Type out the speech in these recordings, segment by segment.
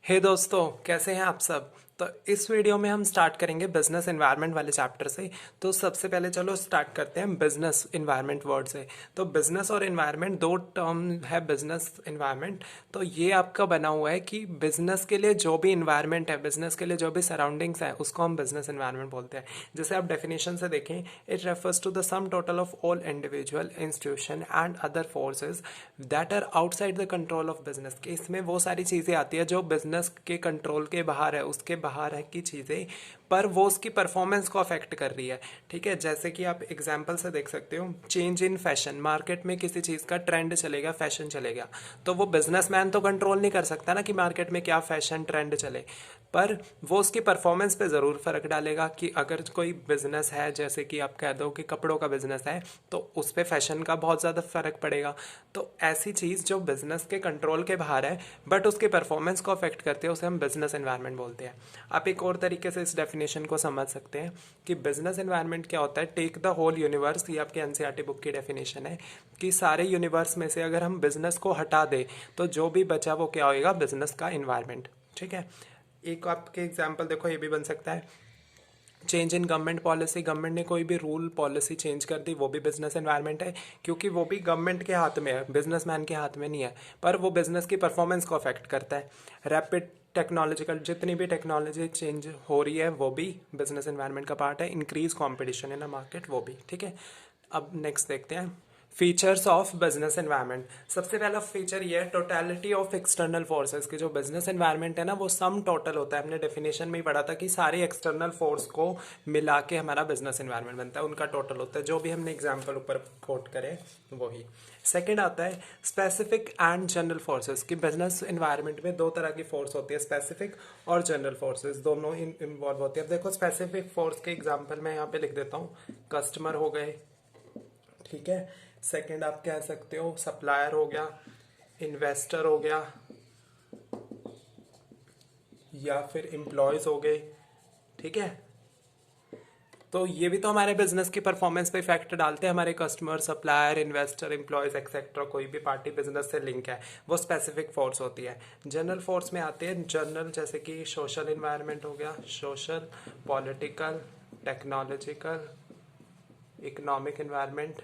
हे दोस्तों, कैसे हैं आप सब। तो इस वीडियो में हम स्टार्ट करेंगे बिजनेस एनवायरनमेंट वाले चैप्टर से। तो सबसे पहले चलो स्टार्ट करते हैं बिजनेस एनवायरनमेंट वर्ड से। तो बिजनेस और एनवायरनमेंट दो टर्म है। बिजनेस एनवायरनमेंट तो ये आपका बना हुआ है कि बिजनेस के लिए जो भी एनवायरनमेंट है, बिजनेस के लिए जो भी सराउंडिंग्स है, उसको हम बिजनेस एनवायरनमेंट बोलते हैं। जैसे आप डेफिनेशन से देखें, it refers to the sum total of all individual, institution and other forces that are outside the control of business. के इसमें वो सारी चीज़ें आती है जो बिजनेस के कंट्रोल के बाहर है, उसके बाहर है की चीज़ें, पर वो उसकी परफॉर्मेंस को अफेक्ट कर रही है। ठीक है, जैसे कि आप एग्जांपल से देख सकते हो, चेंज इन फैशन। मार्केट में किसी चीज़ का ट्रेंड चलेगा, फैशन चलेगा, तो वो बिजनेसमैन तो कंट्रोल नहीं कर सकता ना कि मार्केट में क्या फैशन ट्रेंड चले, पर वो उसकी परफॉर्मेंस पे ज़रूर फर्क डालेगा। कि अगर कोई बिजनेस है, जैसे कि आप कह दो कि कपड़ों का बिजनेस है, तो उस पर फैशन का बहुत ज़्यादा फर्क पड़ेगा। तो ऐसी चीज़ जो बिजनेस के कंट्रोल के बाहर है बट उसकी परफॉर्मेंस को अफेक्ट करती है, उसे हम बिजनेस एनवायरनमेंट बोलते हैं। आप एक और तरीके से इस डेफिनेशन को समझ सकते हैं कि बिजनेस एनवायरनमेंट क्या होता है। टेक द होल यूनिवर्स, ये आपके एनसीईआरटी बुक की डेफिनेशन है कि सारे यूनिवर्स में से अगर हम बिजनेस को हटा दें तो जो भी बचा वो क्या होएगा, बिजनेस का इन्वायरमेंट। ठीक है, एक आपके एग्जाम्पल देखो, ये भी बन सकता है change in government policy. Government ने कोई भी रूल पॉलिसी चेंज कर दी, वो भी बिजनेस एनवायरनमेंट है, क्योंकि वो भी गवर्नमेंट के हाथ में है, बिजनेसमैन के हाथ में नहीं है, पर वो बिजनेस की परफॉर्मेंस को अफेक्ट करता है। रैपिड टेक्नोलॉजिकल, जितनी भी टेक्नोलॉजी चेंज हो रही है वो भी बिजनेस एनवायरनमेंट का पार्ट है। Increase competition in a market, वो भी। ठीक है, अब नेक्स्ट देखते हैं फीचर्स ऑफ बिजनेस एनवायरनमेंट। सबसे पहला फीचर ये है टोटलिटी ऑफ एक्सटर्नल फोर्सेस। की जो बिजनेस एनवायरनमेंट है ना, वो सम टोटल होता है। हमने डेफिनेशन में ही पढ़ा था कि सारे एक्सटर्नल फोर्स को मिला के हमारा बिजनेस एनवायरनमेंट बनता है, उनका टोटल होता है, जो भी हमने एग्जाम्पल ऊपर कोट करे वही। सेकेंड आता है स्पेसिफिक एंड जनरल फोर्सेस। की बिजनेस एनवायरनमेंट में दो तरह की फोर्स होती है, स्पेसिफिक और जनरल फोर्सेस, दोनों इन्वॉल्व होती है। अब देखो, स्पेसिफिक फोर्स के एग्जाम्पल मैं यहाँ पे लिख देता हूँ, कस्टमर हो गए। ठीक है, सेकंड आप कह सकते हो सप्लायर हो गया, इन्वेस्टर हो गया, या फिर एम्प्लॉयज हो गए। ठीक है, तो ये भी तो हमारे बिजनेस की परफॉर्मेंस पे इफेक्ट डालते हैं। हमारे customer, supplier, investor, employees etcetera, कोई भी पार्टी बिजनेस से लिंक है, वो स्पेसिफिक फोर्स होती है। जनरल फोर्स में आते हैं जनरल, जैसे कि सोशल इन्वायरमेंट हो गया, social, political, technological, economic environment,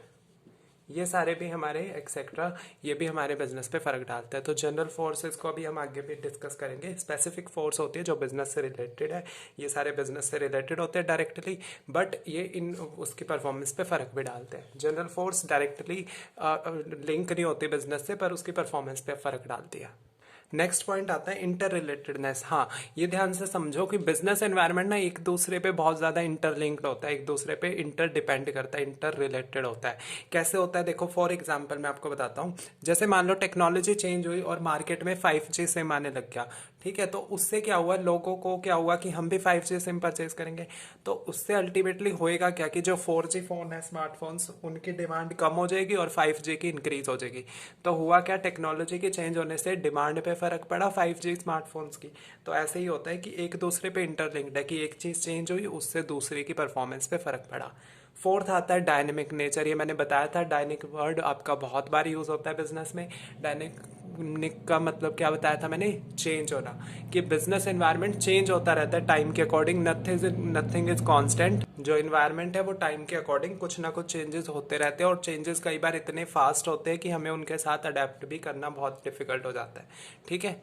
ये सारे भी हमारे एक्सेट्रा, ये भी हमारे बिजनेस पे फर्क डालता है। तो जनरल फोर्सेस को अभी हम आगे भी डिस्कस करेंगे। स्पेसिफिक फोर्स होती है जो बिजनेस से रिलेटेड है, ये सारे बिजनेस से रिलेटेड होते हैं डायरेक्टली, बट ये इन उसकी परफॉर्मेंस पे फर्क भी डालते हैं। जनरल फोर्स डायरेक्टली लिंक नहीं होती बिजनेस से, पर उसकी परफॉर्मेंस पे फर्क डालती है। नेक्स्ट पॉइंट आता है इंटर रिलेटेडनेस। हाँ, ये ध्यान से समझो कि बिजनेस एनवायरनमेंट ना एक दूसरे पे बहुत ज़्यादा इंटरलिंक्ड होता है, एक दूसरे पे इंटर डिपेंड करता है, इंटर रिलेटेड होता है। कैसे होता है देखो, फॉर एग्जांपल मैं आपको बताता हूँ। जैसे मान लो टेक्नोलॉजी चेंज हुई और मार्केट में 5G सिम आने लग गया। ठीक है, तो उससे क्या हुआ, लोगों को क्या हुआ कि हम भी 5G सिम परचेज करेंगे। तो उससे अल्टीमेटली होएगा क्या कि जो 4G फोन है, स्मार्टफोन्स, उनकी डिमांड कम हो जाएगी और 5G की इंक्रीज हो जाएगी। तो हुआ क्या, टेक्नोलॉजी के चेंज होने से डिमांड पे फर्क पड़ा 5G स्मार्टफोन्स की। तो ऐसे ही होता है कि एक दूसरे पे इंटरलिंक्ड है, कि एक चीज़ चेंज हुई, उससे दूसरे की परफॉर्मेंस पे फर्क पड़ा। फोर्थ आता है डायनेमिक नेचर। ये मैंने बताया था, डायनिक वर्ड आपका बहुत बार यूज होता है बिजनेस में। डायनेमिक का मतलब क्या बताया था मैंने, चेंज होना। कि बिजनेस एनवायरनमेंट चेंज होता रहता है टाइम के अकॉर्डिंग, नथिंग इज कांस्टेंट। जो एनवायरनमेंट है वो टाइम के अकॉर्डिंग कुछ ना कुछ चेंजेस होते रहते हैं, और चेंजेस कई बार इतने फास्ट होते हैं कि हमें उनके साथ अडेप्ट भी करना बहुत डिफिकल्ट हो जाता है। ठीक है,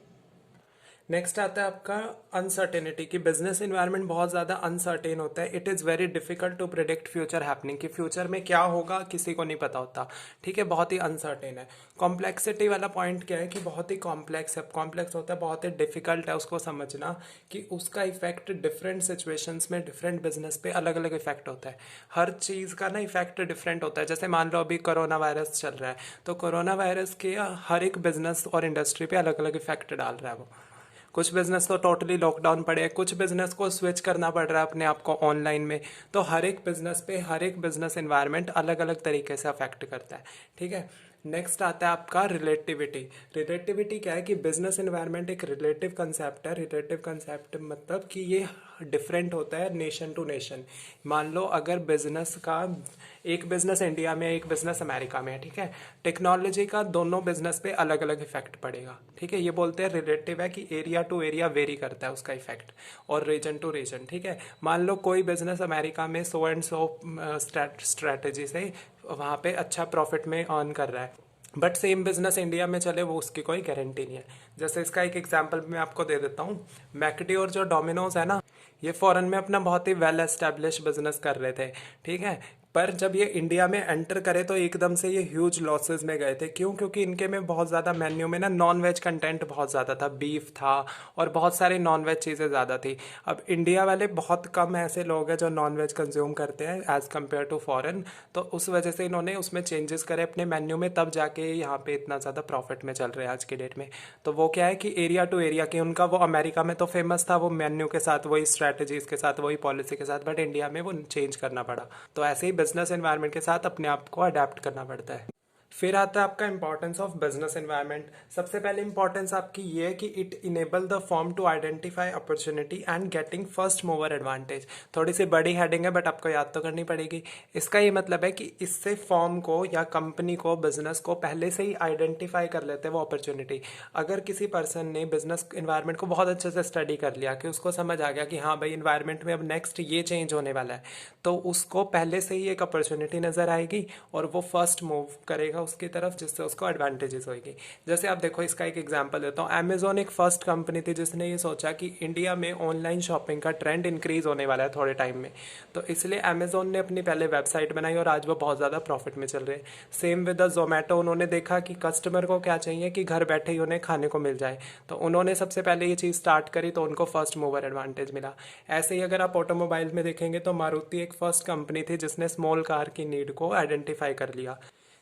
नेक्स्ट आता है आपका अनसर्टेनिटी। की बिजनेस इन्वायरमेंट बहुत ज़्यादा अनसर्टेन होता है। It is very difficult to predict future happening. कि फ्यूचर में क्या होगा किसी को नहीं पता होता। ठीक है, बहुत ही अनसर्टेन है। कॉम्प्लेक्सिटी वाला पॉइंट क्या है कि बहुत ही कॉम्प्लेक्स है, कॉम्प्लेक्स होता है, बहुत ही डिफिकल्ट है उसको समझना, कि उसका इफेक्ट डिफरेंट सिचुएशंस में, डिफरेंट बिजनेस पे अलग अलग इफेक्ट होता है। हर चीज़ का ना इफेक्ट डिफरेंट होता है। जैसे मान लो अभी कोरोना वायरस चल रहा है, तो कोरोना वायरस के हर एक बिजनेस और इंडस्ट्री पे अलग अलग इफेक्ट डाल रहा है वो। कुछ बिजनेस तो टोटली लॉकडाउन पड़े हैं, कुछ बिजनेस को स्विच करना पड़ रहा है अपने आप को ऑनलाइन में। तो हर एक बिजनेस पे, हर एक बिजनेस एनवायरनमेंट अलग अलग तरीके से अफेक्ट करता है। ठीक है, नेक्स्ट आता है आपका रिलेटिविटी। रिलेटिविटी क्या है कि बिजनेस एनवायरनमेंट एक रिलेटिव कंसेप्ट है। रिलेटिव कंसेप्ट मतलब कि ये डिफरेंट होता है नेशन टू नेशन। मान लो अगर बिजनेस का एक बिजनेस इंडिया में है, एक बिजनेस अमेरिका में है, ठीक है, टेक्नोलॉजी का दोनों बिजनेस पे अलग अलग इफेक्ट पड़ेगा, ठीक है। ये बोलते हैं रिलेटिव है कि एरिया टू एरिया वेरी करता है उसका इफेक्ट, और रीजन टू रीजन, ठीक है। मान लो कोई बिजनेस अमेरिका में सो एंड सो स्ट्रैटेजी से वहाँ पे अच्छा प्रॉफिट में अर्न कर रहा है, बट सेम बिजनेस इंडिया में चले वो उसकी कोई गारंटी नहीं है। जैसे इसका एक एग्जांपल मैं आपको दे देता हूँ। मैकडी और जो डोमिनोज है ना, ये फॉरेन में अपना बहुत ही वेल एस्टेब्लिश बिजनेस कर रहे थे, ठीक है। पर जब ये इंडिया में एंटर करे तो एकदम से ये ह्यूज लॉसेस में गए थे। क्यों? क्योंकि इनके में बहुत ज़्यादा मेन्यू में ना नॉन वेज कंटेंट बहुत ज़्यादा था, बीफ था और बहुत सारी नॉन वेज चीज़ें ज़्यादा थी। अब इंडिया वाले बहुत कम ऐसे लोग हैं जो नॉन वेज कंज्यूम करते हैं एज़ कम्पेयर टू फॉरेन, तो उस वजह से इन्होंने उसमें चेंजेस करे अपने मेन्यू में, तब जाके यहाँ पे इतना ज़्यादा प्रॉफिट में चल रहे हैं आज की डेट में। तो वो क्या है कि एरिया टू एरिया की उनका, वो अमेरिका में तो फेमस था वो मेन्यू के साथ, वही स्ट्रैटेजीज के साथ, वही पॉलिसी के साथ, बट इंडिया में वो चेंज करना पड़ा। तो ऐसे ही बिजनेस एनवायरनमेंट के साथ अपने आप को अडेप्ट करना पड़ता है। फिर आता है आपका इंपॉर्टेंस ऑफ बिजनेस एनवायरनमेंट। सबसे पहले इंपॉर्टेंस आपकी ये है कि it enable the firm to identify opportunity and getting first mover advantage. थोड़ी सी बड़ी हेडिंग है बट आपको याद तो करनी पड़ेगी। इसका ये मतलब है कि इससे फर्म को या कंपनी को, बिजनेस को पहले से ही आइडेंटिफाई कर लेते हैं वो अपॉर्चुनिटी। अगर किसी पर्सन ने बिजनेस इन्वायरमेंट को बहुत अच्छे से स्टडी कर लिया कि उसको समझ आ गया कि हाँ भाई इन्वायरमेंट में अब नेक्स्ट ये चेंज होने वाला है, तो उसको पहले से ही एक अपॉर्चुनिटी नजर आएगी और वो फर्स्ट मूव करेगा उसकी तरफ, जिससे उसको एडवांटेजेस होगी। जैसे आप देखो, इसका एक एग्जांपल देता हूँ। अमेजोन एक फर्स्ट कंपनी थी जिसने ये सोचा कि इंडिया में ऑनलाइन शॉपिंग का ट्रेंड इंक्रीज होने वाला है थोड़े टाइम में, तो इसलिए अमेजोन ने अपनी पहले वेबसाइट बनाई और आज वो बहुत ज़्यादा प्रॉफिट में चल रहे हैं। सेम विद द जोमेटो, उन्होंने देखा कि कस्टमर को क्या चाहिए कि घर बैठे ही उन्हें खाने को मिल जाए, तो उन्होंने सबसे पहले ये चीज़ स्टार्ट करी, तो उनको फर्स्ट मूवर एडवांटेज मिला। ऐसे ही अगर आप ऑटोमोबाइल में देखेंगे तो मारुति एक फर्स्ट कंपनी थी जिसने स्मॉल कार की नीड को आइडेंटिफाई कर लिया,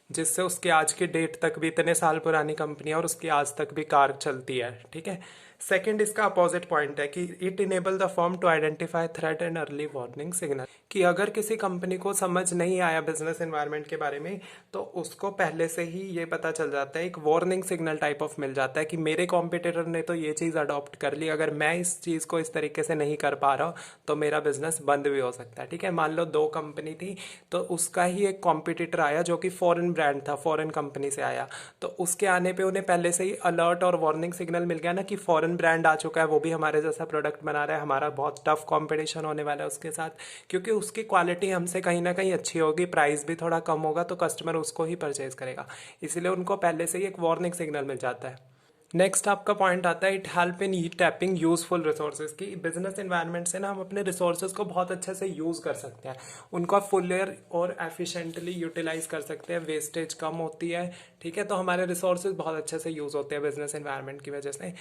जिससे उसके आज की डेट तक भी, इतने साल पुरानी कंपनी है और उसकी आज तक भी कार चलती है, ठीक है। सेकंड, इसका अपोजिट पॉइंट है कि it enable the firm to identify threat and early warning signal. कि अगर किसी कंपनी को समझ नहीं आया बिजनेस एनवायरनमेंट के बारे में, तो उसको पहले से ही ये पता चल जाता है, एक वार्निंग सिग्नल टाइप ऑफ मिल जाता है कि मेरे कॉम्पिटिटर ने तो ये चीज़ अडॉप्ट कर ली, अगर मैं इस चीज़ को इस तरीके से नहीं कर पा रहा तो मेरा बिजनेस बंद भी हो सकता है, ठीक है। मान लो दो कंपनी थी, तो उसका ही एक कॉम्पिटिटर आया जो कि फॉरेन ब्रांड था, फॉरेन कंपनी से आया, तो उसके आने पे उन्हें पहले से ही अलर्ट और वार्निंग सिग्नल मिल गया ना कि फॉरेन ब्रांड आ चुका है, वो भी हमारे जैसा प्रोडक्ट बना रहा है, हमारा बहुत टफ कंपटीशन होने वाला है उसके साथ, क्योंकि उसकी क्वालिटी हमसे कहीं ना कहीं अच्छी होगी, प्राइस भी थोड़ा कम होगा, तो कस्टमर उसको ही परचेज करेगा। इसलिए उनको पहले से ही एक वार्निंग सिग्नल मिल जाता है। नेक्स्ट आपका पॉइंट आता है, it help in tapping useful resources. की बिजनेस एनवायरनमेंट से ना हम अपने रिसोर्सेज को बहुत अच्छे से यूज कर सकते हैं, उनको फुलर और एफिशिएंटली यूटिलाइज कर सकते हैं, वेस्टेज कम होती है, ठीक है। तो हमारे रिसोर्सेज बहुत अच्छे से यूज होते हैं बिजनेस एनवायरनमेंट की वजह से।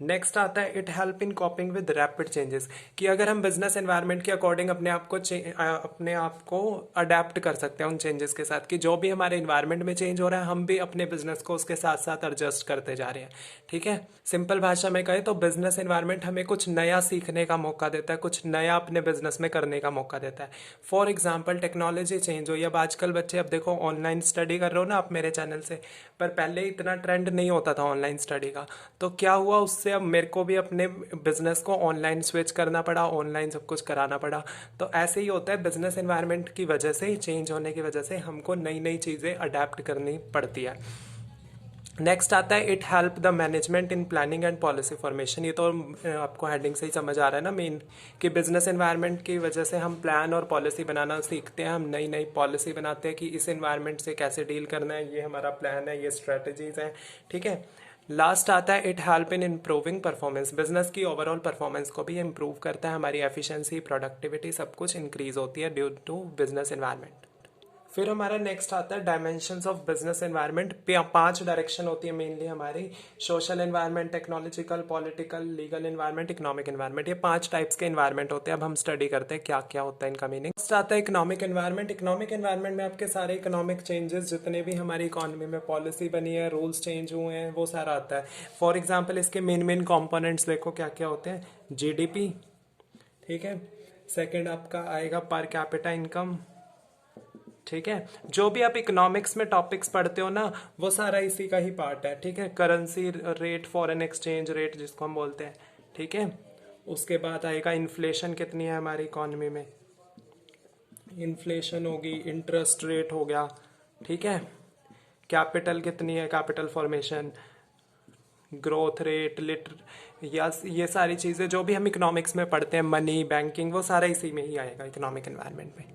नेक्स्ट आता है, it help in कॉपिंग with rapid changes. कि अगर हम बिजनेस एनवायरनमेंट के अकॉर्डिंग अपने आप को अडेप्ट कर सकते हैं उन चेंजेस के साथ, कि जो भी हमारे इन्वायरमेंट में चेंज हो रहा है हम भी अपने बिजनेस को उसके साथ साथ एडजस्ट करते जा रहे हैं, ठीक है। सिंपल भाषा में कहें तो बिजनेस एनवायरनमेंट हमें कुछ नया सीखने का मौका देता है, कुछ नया अपने बिजनेस में करने का मौका देता है। फॉर एग्जाम्पल, टेक्नोलॉजी चेंज हुई, अब आजकल बच्चे, अब देखो ऑनलाइन स्टडी कर रहे हो ना आप मेरे चैनल से, पर पहले इतना ट्रेंड नहीं होता था ऑनलाइन स्टडी का, तो क्या हुआ उससे, अब मेरे को भी अपने बिजनेस को ऑनलाइन स्विच करना पड़ा, ऑनलाइन सब कुछ कराना पड़ा। तो ऐसे ही होता है, बिजनेस एनवायरनमेंट की वजह से, चेंज होने की वजह से हमको नई नई चीज़ें अडेप्ट करनी पड़ती है। नेक्स्ट आता है, it help the management in planning and policy formation. ये तो आपको हेडिंग से ही समझ आ रहा है ना मेन, कि बिजनेस एनवायरनमेंट की वजह से हम प्लान और पॉलिसी बनाना सीखते हैं, हम नई नई पॉलिसी बनाते हैं कि इस एनवायरनमेंट से कैसे डील करना है, ये हमारा प्लान है, ये स्ट्रेटजीज हैं, ठीक है। लास्ट आता है, it help in improving performance. Business की ओवरऑल परफॉर्मेंस को भी इम्प्रूव करता है, हमारी एफिशिएंसी, प्रोडक्टिविटी सब कुछ इंक्रीज होती है ड्यू टू बिजनेस एनवायरनमेंट। फिर हमारा नेक्स्ट आता है dimensions of business environment. 5 direction होती है मेनली हमारी, social environment, technological, political, legal environment, economic environment. ये 5 टाइप्स के एनवायरनमेंट होते हैं। अब हम स्टडी करते हैं क्या क्या होता है इनका मीनिंग। नेक्स्ट आता है इकोनॉमिक एनवायरनमेंट। इकोनॉमिक एनवायरनमेंट में आपके सारे इकोनॉमिक चेंजेस, जितने भी हमारी इकोनॉमी में पॉलिसी बनी है, रूल्स चेंज हुए हैं, वो सारा आता है। फॉर एग्जाम्पल, इसके मेन मेन कॉम्पोनेंट्स देखो क्या क्या होते हैं। जीडीपी, ठीक है। सेकेंड आपका आएगा पर कैपिटा इनकम, ठीक है। जो भी आप इकोनॉमिक्स में टॉपिक्स पढ़ते हो ना, वो सारा इसी का ही पार्ट है, ठीक है। Currency rate, foreign exchange rate जिसको हम बोलते हैं, ठीक है। उसके बाद आएगा इन्फ्लेशन कितनी है हमारी इकोनॉमी में, इन्फ्लेशन होगी, इंटरेस्ट रेट हो गया, ठीक है। कैपिटल कितनी है, कैपिटल फॉर्मेशन, ग्रोथ रेट, या ये सारी चीज़ें जो भी हम इकोनॉमिक्स में पढ़ते हैं, मनी, बैंकिंग, वो सारा इसी में ही आएगा इकोनॉमिक एनवायरनमेंट में।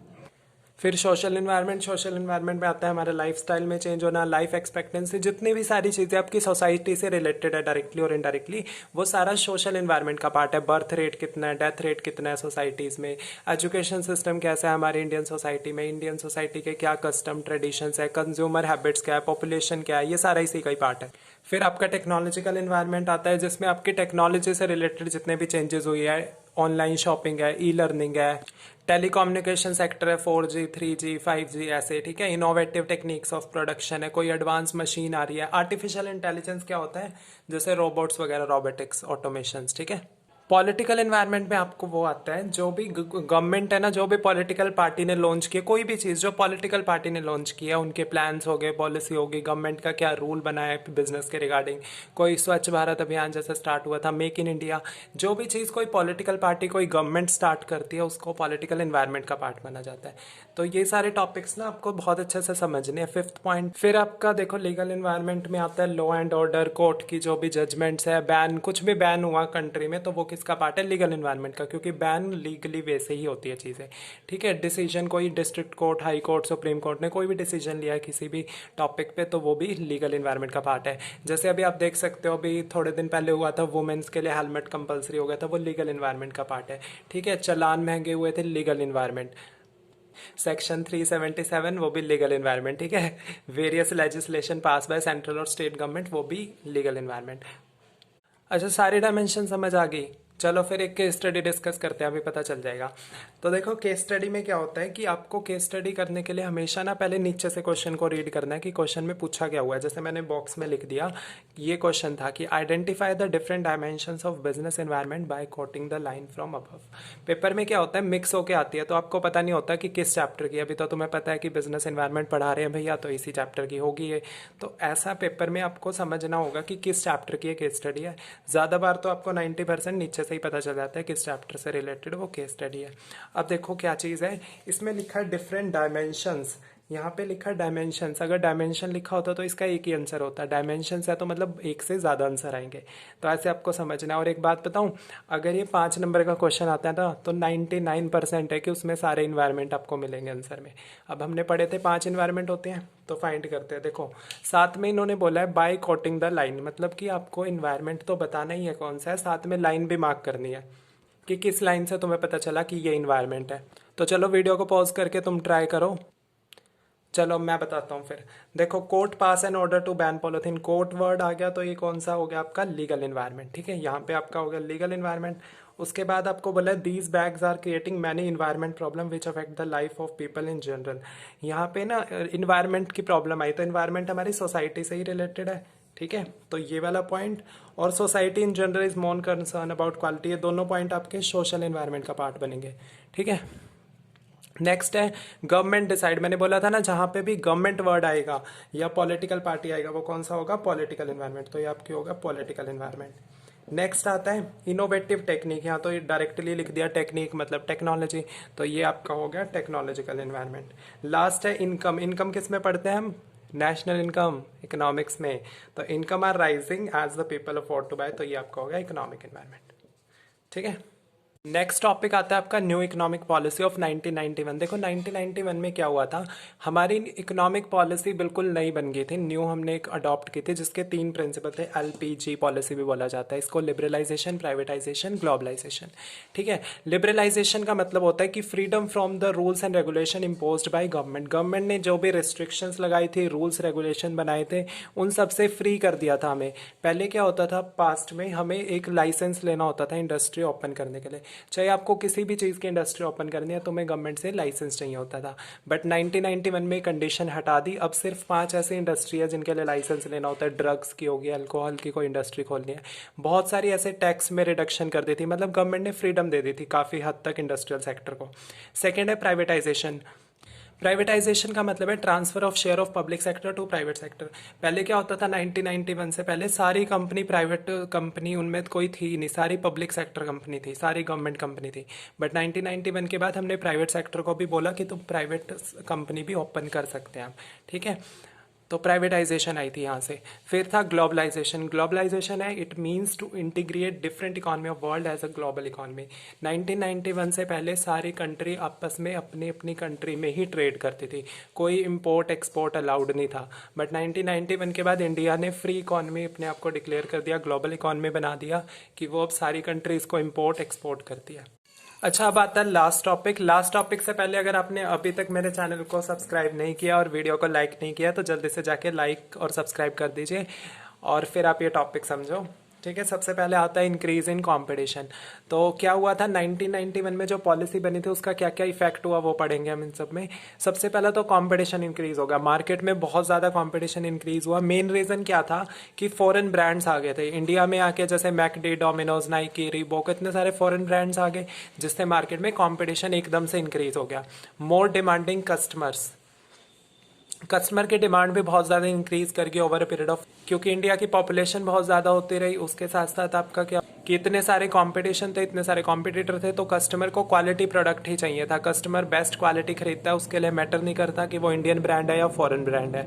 फिर सोशल इन्वायरमेंट, सोशल इन्वायरमेंट में आता है हमारे लाइफस्टाइल में चेंज होना, लाइफ एक्सपेक्टेंसी, जितनी भी सारी चीज़ें आपकी सोसाइटी से रिलेटेड है डायरेक्टली और इनडायरेक्टली, वो सारा सोशल इन्वायरमेंट का पार्ट है। बर्थ रेट कितना है, डेथ रेट कितना है सोसाइटीज़ में, एजुकेशन सिस्टम कैसा है हमारी इंडियन सोसाइटी में, इंडियन सोसाइटी के क्या कस्टम ट्रेडिशंस है, कंज्यूमर हैबिट्स क्या है, पॉपुलेशन क्या है, ये सारा इसी का ही पार्ट है। फिर आपका टेक्नोलॉजिकल इन्वायरमेंट आता है, जिसमें आपकी टेक्नोलॉजी से रिलेटेड जितने भी चेंजेस हुई है, ऑनलाइन शॉपिंग है, ई लर्निंग है, टेलीकम्युनिकेशन सेक्टर है, 4G 3G 5G ऐसे, ठीक है। इनोवेटिव टेक्निक्स ऑफ प्रोडक्शन है, कोई एडवांस मशीन आ रही है, आर्टिफिशियल इंटेलिजेंस क्या होता है, जैसे रोबोट्स वगैरह, रोबोटिक्स, ऑटोमेशंस, ठीक है। पॉलिटिकल एनवायरनमेंट में आपको वो आता है, जो भी गवर्नमेंट है ना, जो भी पॉलिटिकल पार्टी ने लॉन्च किया, कोई भी चीज़ जो पॉलिटिकल पार्टी ने लॉन्च किया, उनके प्लान्स हो गए, पॉलिसी होगी, गवर्नमेंट का क्या रूल बना है बिजनेस के रिगार्डिंग, कोई स्वच्छ भारत अभियान जैसे स्टार्ट हुआ था, मेक इन इंडिया, जो भी चीज़ कोई पॉलिटिकल पार्टी, कोई गवर्नमेंट स्टार्ट करती है, उसको पॉलिटिकल एनवायरनमेंट का पार्ट माना जाता है। तो ये सारे टॉपिक्स ना आपको बहुत अच्छे से समझने हैं। फिफ्थ पॉइंट फिर आपका देखो लीगल एनवायरनमेंट में आता है लॉ एंड ऑर्डर, कोर्ट की जो भी जजमेंट्स है, बैन, कुछ भी बैन हुआ कंट्री में तो वो किसका पार्ट है, लीगल एनवायरनमेंट का, क्योंकि बैन लीगली वैसे ही होती है चीज़ें, ठीक है। डिसीजन कोई district court, high court, supreme court ने कोई भी डिसीजन लिया है किसी भी टॉपिक पे, तो वो भी लीगल एनवायरनमेंट का पार्ट है। जैसे अभी आप देख सकते हो, अभी थोड़े दिन पहले हुआ था, वुमेन्स के लिए हेलमेट कंपलसरी हो गया था, वो लीगल एनवायरनमेंट का पार्ट है, ठीक है। चालान महंगे हुए थे, लीगल एनवायरनमेंट। सेक्शन 377 वो भी लीगल एनवायरनमेंट, ठीक है। Various legislation pass by central और स्टेट गवर्नमेंट, वो भी लीगल एनवायरनमेंट। अच्छा, सारी डायमेंशन समझ आ गई। चलो फिर एक केस स्टडी डिस्कस करते हैं, अभी पता चल जाएगा। तो देखो केस स्टडी में क्या होता है कि आपको केस स्टडी करने के लिए हमेशा ना पहले नीचे से क्वेश्चन को रीड करना है कि क्वेश्चन में पूछा क्या हुआ है। जैसे मैंने बॉक्स में लिख दिया, ये क्वेश्चन था कि identify the different dimensions of business environment by quoting the line from above. Paper में क्या होता है, मिक्स होके आती है, तो आपको पता नहीं होता कि किस चैप्टर की। अभी तो तुम्हें पता है कि बिजनेस एनवायरनमेंट पढ़ा रहे हैं भैया, तो इसी चैप्टर की होगी ये। तो ऐसा पेपर में आपको समझना होगा कि किस चैप्टर की ये केस स्टडी है। ज़्यादा बार तो आपको 90% नीचे से ही पता चल जाता है किस चैप्टर से रिलेटेड वो केस स्टडी है। अब देखो क्या चीज़ है, इसमें लिखा है डिफरेंट डायमेंशंस, यहाँ पे लिखा है डायमेंशंस। अगर डायमेंशन लिखा होता तो इसका एक ही आंसर होता, डायमेंशंस है तो मतलब एक से ज़्यादा आंसर आएंगे, तो ऐसे आपको समझना है। और एक बात बताऊँ, अगर ये 5 नंबर का क्वेश्चन आता है ना, तो 99% है कि उसमें सारे इन्वायरमेंट आपको मिलेंगे आंसर में। अब हमने पढ़े थे 5 इन्वायरमेंट होते हैं, तो फाइंड करते हैं। देखो साथ में इन्होंने बोला है बाय कोटिंग द लाइन, मतलब कि आपको इन्वायरमेंट तो बताना ही है कौन सा है, साथ में लाइन भी मार्क करनी है कि किस लाइन से तुम्हें पता चला कि ये इन्वायरमेंट है। तो चलो वीडियो को पॉज करके तुम ट्राई करो। चलो मैं बताता हूँ फिर। देखो कोर्ट पास an order to ban polythene, court word आ गया, तो ये कौन सा हो गया आपका, लीगल एनवायरनमेंट, ठीक है। यहाँ पे आपका हो गया लीगल एनवायरनमेंट। उसके बाद आपको बोला these bags are creating many environment problem which affect the life of people in general. यहाँ पे ना इन्वायरमेंट की प्रॉब्लम आई, तो इन्वायरमेंट हमारी सोसाइटी से ही रिलेटेड है, ठीक है। तो ये वाला पॉइंट, और society in general is more concern about quality, ये दोनों पॉइंट आपके सोशल एनवायरनमेंट का पार्ट बनेंगे, ठीक है। नेक्स्ट है गवर्नमेंट डिसाइड, मैंने बोला था ना जहां पे भी गवर्नमेंट वर्ड आएगा या पॉलिटिकल पार्टी आएगा वो कौन सा होगा, पॉलिटिकल एनवायरनमेंट, तो ये आपकी होगा पॉलिटिकल एनवायरनमेंट। नेक्स्ट आता है इनोवेटिव टेक्निक, यहाँ तो ये डायरेक्टली लिख दिया टेक्निक मतलब टेक्नोलॉजी, तो ये आपका हो गया टेक्नोलॉजिकल एनवायरनमेंट। लास्ट है इनकम, इनकम किस में पढ़ते हैं हम, नेशनल इनकम, इकोनॉमिक्स में। तो income are rising as the people afford to buy, तो ये आपका हो गया इकोनॉमिक एनवायरनमेंट, ठीक है। नेक्स्ट टॉपिक आता है आपका न्यू इकोनॉमिक पॉलिसी ऑफ 1991। देखो 1991 में क्या हुआ था, हमारी इकोनॉमिक पॉलिसी बिल्कुल नई बन गई थी, न्यू हमने एक अडॉप्ट की थी, जिसके 3 प्रिंसिपल थे। LPG पॉलिसी भी बोला जाता है इसको, लिबरलाइजेशन, प्राइवेटाइजेशन, ग्लोबलाइजेशन, ठीक है। लिबरलाइजेशन का मतलब होता है कि freedom from the rules and regulation imposed by government. Government ने जो भी रिस्ट्रिक्शंस लगाई थी, रूल्स रेगुलेशन बनाए थे, उन सबसे फ्री कर दिया था हमें। पहले क्या होता था, पास्ट में हमें एक लाइसेंस लेना होता था इंडस्ट्री ओपन करने के लिए, चाहे आपको किसी भी चीज़ की इंडस्ट्री ओपन करनी है, तुम्हें गवर्नमेंट से लाइसेंस चाहिए होता था। बट 1991 में कंडीशन हटा दी, अब सिर्फ 5 ऐसी इंडस्ट्री है जिनके लिए लाइसेंस लेना होता है। ड्रग्स की होगी, अल्कोहल की कोई इंडस्ट्री खोलनी है, बहुत सारी ऐसे टैक्स में रिडक्शन कर दी थी, मतलब गवर्नमेंट ने फ्रीडम दे दी थी काफ़ी हद तक इंडस्ट्रियल सेक्टर को। सेकेंड है प्राइवेटाइजेशन। प्राइवेटाइजेशन का मतलब है transfer of share of public sector to private sector. पहले क्या होता था, 1991 से पहले सारी कंपनी प्राइवेट कंपनी उनमें कोई थी ही नहीं, सारी पब्लिक सेक्टर कंपनी थी, सारी गवर्नमेंट कंपनी थी। बट 1991 के बाद हमने प्राइवेट सेक्टर को भी बोला कि तुम प्राइवेट कंपनी भी ओपन कर सकते हैं आप, ठीक है। तो प्राइवेटाइजेशन आई थी यहाँ से। फिर था ग्लोबलाइजेशन। ग्लोबलाइजेशन है, it means to integrate different economy of world as a global economy. 1991 से पहले सारी कंट्री आपस में अपनी अपनी कंट्री में ही ट्रेड करती थी, कोई इम्पोर्ट एक्सपोर्ट अलाउड नहीं था। बट 1991 के बाद इंडिया ने फ्री इकोनॉमी अपने आप को डिक्लेयर कर दिया, ग्लोबल इकोनॉमी बना दिया कि वो अब सारी कंट्रीज़ को इम्पोर्ट एक्सपोर्ट करती है। अच्छा, अब आता है लास्ट टॉपिक। लास्ट टॉपिक से पहले अगर आपने अभी तक मेरे चैनल को सब्सक्राइब नहीं किया और वीडियो को लाइक नहीं किया तो जल्दी से जाके लाइक और सब्सक्राइब कर दीजिए और फिर आप ये टॉपिक समझो, ठीक है। सबसे पहले आता है इंक्रीज इन कंपटीशन। तो क्या हुआ था 1991 में जो पॉलिसी बनी थी उसका क्या क्या इफेक्ट हुआ वो पढ़ेंगे हम इन सब में। सबसे पहला तो कंपटीशन इंक्रीज होगा, मार्केट में बहुत ज़्यादा कंपटीशन इंक्रीज हुआ। मेन रीज़न क्या था कि फॉरेन ब्रांड्स आ गए थे इंडिया में आके, जैसे मैकडी, डोमिनोज, नाइकी, रीबॉक, इतने सारे फॉरेन ब्रांड्स आ गए जिससे मार्केट में कॉम्पिटिशन एकदम से इंक्रीज हो गया। मोर डिमांडिंग कस्टमर्स, कस्टमर की डिमांड भी बहुत ज़्यादा इंक्रीज कर गई ओवर अ पीरियड ऑफ, क्योंकि इंडिया की पॉपुलेशन बहुत ज़्यादा होती रही। उसके साथ साथ आपका क्या कि इतने सारे कंपटीशन थे, इतने सारे कॉम्पिटिटर थे, तो कस्टमर को क्वालिटी प्रोडक्ट ही चाहिए था। कस्टमर बेस्ट क्वालिटी खरीदता है, उसके लिए मैटर नहीं करता कि वो इंडियन ब्रांड है या फॉरेन ब्रांड है।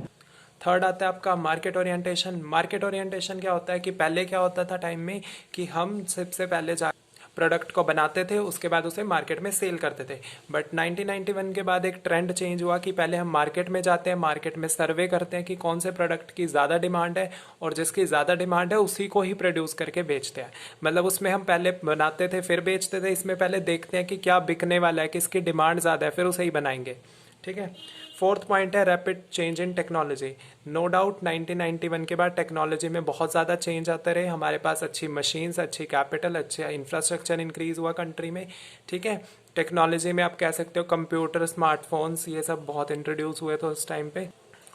थर्ड आता है आपका मार्केट ओरिएंटेशन। मार्केट ओरिएंटेशन क्या होता है कि पहले क्या होता था टाइम में कि हम सबसे पहले जा प्रोडक्ट को बनाते थे, उसके बाद उसे मार्केट में सेल करते थे। बट 1991 के बाद एक ट्रेंड चेंज हुआ कि पहले हम मार्केट में जाते हैं, मार्केट में सर्वे करते हैं कि कौन से प्रोडक्ट की ज़्यादा डिमांड है और जिसकी ज़्यादा डिमांड है उसी को ही प्रोड्यूस करके बेचते हैं। मतलब उसमें हम पहले बनाते थे फिर बेचते थे, इसमें पहले देखते हैं कि क्या बिकने वाला है, किसकी डिमांड ज़्यादा है, फिर उसे ही बनाएंगे, ठीक है। फोर्थ पॉइंट है rapid change in technology. No doubt 1991 के बाद टेक्नोलॉजी में बहुत ज़्यादा चेंज आते रहे, हमारे पास अच्छी मशीन्स, अच्छी कैपिटल, अच्छा इंफ्रास्ट्रक्चर इंक्रीज हुआ कंट्री में, ठीक है। टेक्नोलॉजी में आप कह सकते हो कंप्यूटर, स्मार्टफोन्स, ये सब बहुत इंट्रोड्यूस हुए थे उस टाइम पे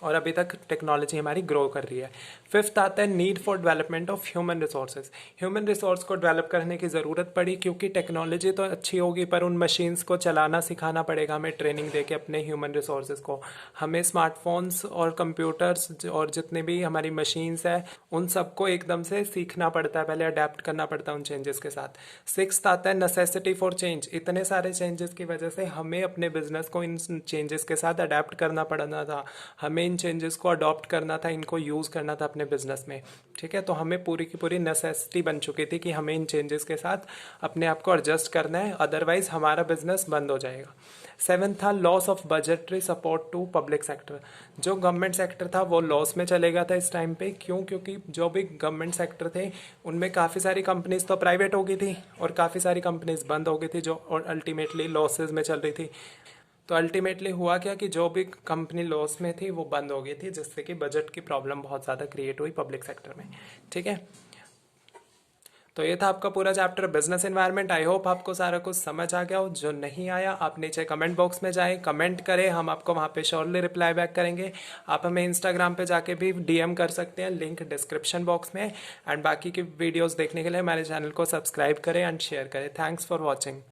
और अभी तक टेक्नोलॉजी हमारी ग्रो कर रही है। फिफ्थ आता है need for development of human resources. Human resource को डेवलप करने की ज़रूरत पड़ी क्योंकि टेक्नोलॉजी तो अच्छी होगी पर उन मशीन्स को चलाना सिखाना पड़ेगा हमें, ट्रेनिंग देके अपने ह्यूमन रिसोर्सेज को। हमें स्मार्टफोन्स और कंप्यूटर्स और जितने भी हमारी मशीन्स है उन सबको एकदम से सीखना पड़ता है, पहले अडेप्ट करना पड़ता है उन चेंजेस के साथ। सिक्स्थ आता है नेसेसिटी फॉर चेंज। इतने सारे चेंजेस की वजह से हमें अपने बिजनेस को इन चेंजेस के साथ अडेप्ट करना पड़ना था, हमें इन चेंजेस को अडॉप्ट करना था, इनको यूज़ करना था अपने बिजनेस में, ठीक है। तो हमें पूरी की पूरी नेसेसिटी बन चुकी थी कि हमें इन चेंजेस के साथ अपने आप को एडजस्ट करना है, अदरवाइज हमारा बिजनेस बंद हो जाएगा। सेवन था loss of budgetary support to public sector. जो गवर्नमेंट सेक्टर था वो लॉस में चलेगा था इस टाइम पे, क्यों? क्योंकि जो भी गवर्नमेंट सेक्टर थे उनमें काफ़ी सारी कंपनीज तो प्राइवेट हो गई थी और काफ़ी सारी कंपनीज बंद हो गई थी जो और अल्टीमेटली लॉसेज में चल रही थी। तो अल्टीमेटली हुआ क्या कि जो भी कंपनी लॉस में थी वो बंद हो गई थी, जिससे कि बजट की प्रॉब्लम बहुत ज़्यादा क्रिएट हुई पब्लिक सेक्टर में, ठीक है। तो ये था आपका पूरा chapter business environment. I hope आपको सारा कुछ समझ आ गया हो। जो नहीं आया आप नीचे कमेंट बॉक्स में जाएं, कमेंट करें, हम आपको वहाँ पे श्योरली रिप्लाई बैक करेंगे। आप हमें इंस्टाग्राम पे जाके भी डीएम कर सकते हैं, लिंक डिस्क्रिप्शन बॉक्स में। एंड बाकी की वीडियोस देखने के लिए हमारे चैनल को सब्सक्राइब करें एंड शेयर करें। Thanks for watching.